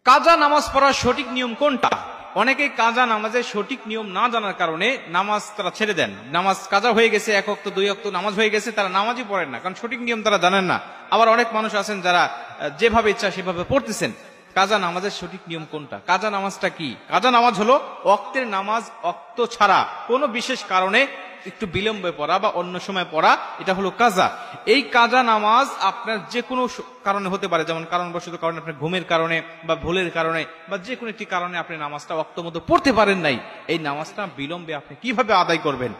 কাজা নামাজ পড়ার সঠিক নিয়ম কোনটা? অনেকে কাজা নামাজের সঠিক নিয়ম না জানার কারণে নামাজ তারা ছেড়ে দেন। নামাজ কাজা হয়ে গেছে, 1 ওয়াক্ত 2 ওয়াক্ত নামাজ হয়ে গেছে, তারা নামাজই পড়েন না, কারণ সঠিক নিয়ম তারা জানেন না। আবার অনেক মানুষ আছেন যারা যেভাবে ইচ্ছা সেভাবে পড়তেছেন। কাজা নামাজের সঠিক নিয়ম কোনটা? কাজা নামাজটা কি? কাজা নামাজ হলো ওয়াক্তের নামাজ ওয়াক্ত ছাড়া কোনো বিশেষ কারণে একটু বিলম্বে পড়া বা অন্য সময় পড়া, এটা হলো কাজা। এই কাজা নামাজ আপনার যে কোনো কারণে হতে পারে, যেমন কারণবশত কারণে, আপনার ঘুমের কারণে বা ভুলের কারণে বা যে কোনো একটি কারণে আপনি নামাজটা ওয়াক্ত মতো পড়তে পারেন নাই। এই নামাজটা বিলম্বে আপনি কিভাবে আদায় করবেন,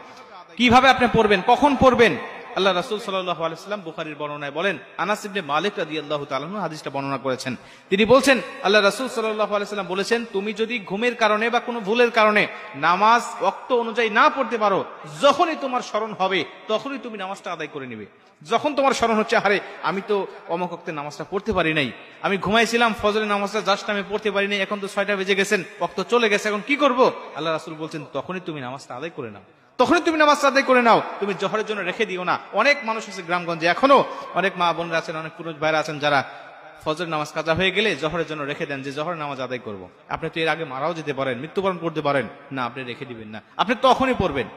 কিভাবে আপনি পড়বেন, কখন পড়বেন? আল্লাহ রাসূল সাল্লাল্লাহু আলাইহি ওয়াসাল্লাম বুখারীর বর্ণনায় বলেন, আনাস ইবনে মালিক রাদিয়াল্লাহু তাআলা আনহু হাদিসটা বর্ণনা করেছেন। তিনি বলছেন, আল্লাহ রাসূল সাল্লাল্লাহু আলাইহি ওয়াসাল্লাম বলেছেন, তুমি যদি ঘুমের কারণে বা কোনো ভুলের কারণে নামাজ ওয়াক্ত অনুযায়ী না পড়তে পারো, যখনই তোমার স্মরণ হবে তখনই তুমি নামাজটা আদায় করে নিবে। যখন তোমার স্মরণ হচ্ছে, আরে আমি তো অমুক ওয়াক্তে নামাজটা পড়তে পারি নাই, আমি ঘুমাইছিলাম, ফজরের নামাজটা জাস্ট আমি পড়তে পারি নাই, এখন তো 6টা বেজে গেছেন, ওয়াক্ত চলে গেছে, এখন কি করব? আল্লাহ রাসূল বলছেন, তখনই তুমি নামাজটা আদায় করে নাও, তখনই তুমি নামাজ আদায় করে নাও, তুমি জোহরের জন্য রেখে দিও না। অনেক মানুষ আছে গ্রামগঞ্জে, এখনো অনেক মা বোনরা আছেন, অনেক পুরুষ ভাইরা আছেন যারা ফজরের নামাজ কাজা হয়ে গেলে জোহরের জন্য রেখে দেন, যে জোহরের নামাজ আদায় করব। আপনি তো এর আগে মারাও যেতে পারেন, মৃত্যুবরণ করতে পারেন, না আপনি রেখে দিবেন না, আপনি তখনই পড়বেন,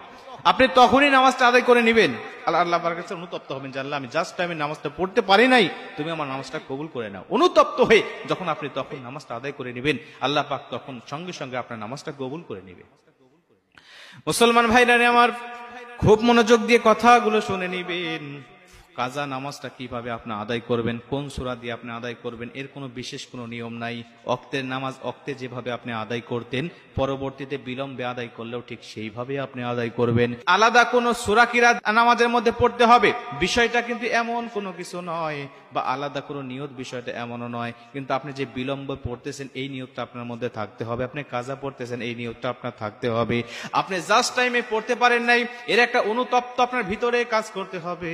আপনি তখনই নামাজটা আদায় করে নেবেন। আল্লাহ পাকের কাছে অনুতপ্ত হবেন যে আল্লাহ, আমি জাস্ট টাইমে নামাজটা পড়তে পারি নাই, তুমি আমার নামাজটা কবুল করে নাও। অনুতপ্ত হয়ে যখন আপনি তখন নামাজটা আদায় করে নেবেন, আল্লাহ পাক তখন সঙ্গে সঙ্গে আপনার নামাজটা কবুল করে নেবে। মুসলমান ভাইরা আমার, খুব মনোযোগ দিয়ে কথাগুলো শুনে নিবেন। কাজা নামাজটা কিভাবে আপনি আদায় করবেন, কোন সূরা দিয়ে আপনি আদায় করবেন, এর কোনো বিশেষ কোনো নিয়ম নাই। ওয়াক্তের নামাজ ওয়াক্তে যেভাবে আপনি আদায় করতেন, পরবর্তীতে বিলম্বে আদায় করলেও ঠিক সেইভাবে আপনি আদায় করবেন। আলাদা কোনো সূরা কিরাত নামাজের মধ্যে পড়তে হবে বিষয়টা কিন্তু এমন কোনো কিছু নয়, বা আলাদা কোনো নিয়ত বিষয়টা এমনও নয়। কিন্তু আপনি যে বিলম্বে পড়তেছেন এই নিয়তটা আপনার মধ্যে থাকতে হবে, আপনি কাজা পড়তেছেন এই নিয়তটা আপনার থাকতে হবে। আপনি জাস্ট টাইমে পড়তে পারেন নাই, এর একটা অনুতপ্ত আপনার ভিতরে কাজ করতে হবে।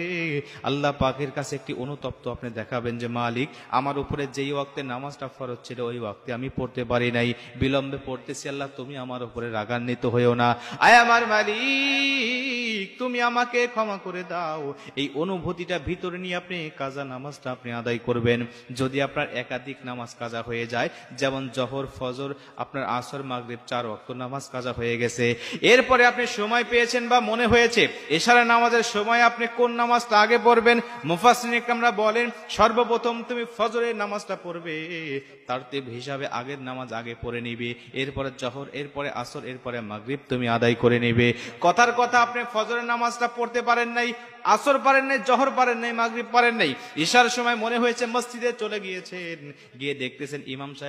আল্লাহ পাকের কাছে একটি অনুতপ্ত আপনি দেখাবেন যে মালিক, আমার উপরে যেই ওয়াক্তে নামাজটা ফরজ ছিল ওই ওয়াক্তে আমি পড়তে পারি নাই, বিলম্বে পড়তেছি, আল্লাহ তুমি আমার উপরে রাগান্বিত হইও না, আয় আমার মালিক তুমি আমাকে ক্ষমা করে দাও। এই অনুভূতিটা ভিতরে নিয়ে আপনি কাজা নামাজটা আপনি আদায় করবেন। যদি আপনার একাধিক নামাজ কাজা হয়ে যায়, যেমন জোহর, ফজর, আপনার আসর, মাগরিব 4 ওয়াক্ত নামাজ কাজা হয়ে গেছে, এরপরে আপনি সময় পেয়েছেন বা মনে হয়েছে এশার নামাজের সময় আপনি কোন নামাজটা আগে পড়বেন, মুফাসসিরিন ইকরামরা বলেন সর্বপ্রথম তুমি ফজরের নামাজটা পড়বে, তারতিব হিসাবে আগের নামাজ আগে পড়ে নিবে, এরপরে জোহর, এরপরে আসর, এরপরে মাগরিব তুমি আদায় করে নিবে। কথার কথা, আপনি ফজরের নামাজটা পড়তে পারেন নাই, আসর পারেন নাই, জোহর পারেন নাই, মাগরিব পারেন নাই, ইশার সময় মনে হয়েছে মসজিদে চলে গিয়েছেন, গিয়ে দেখতেছেন ইমাম সাহেব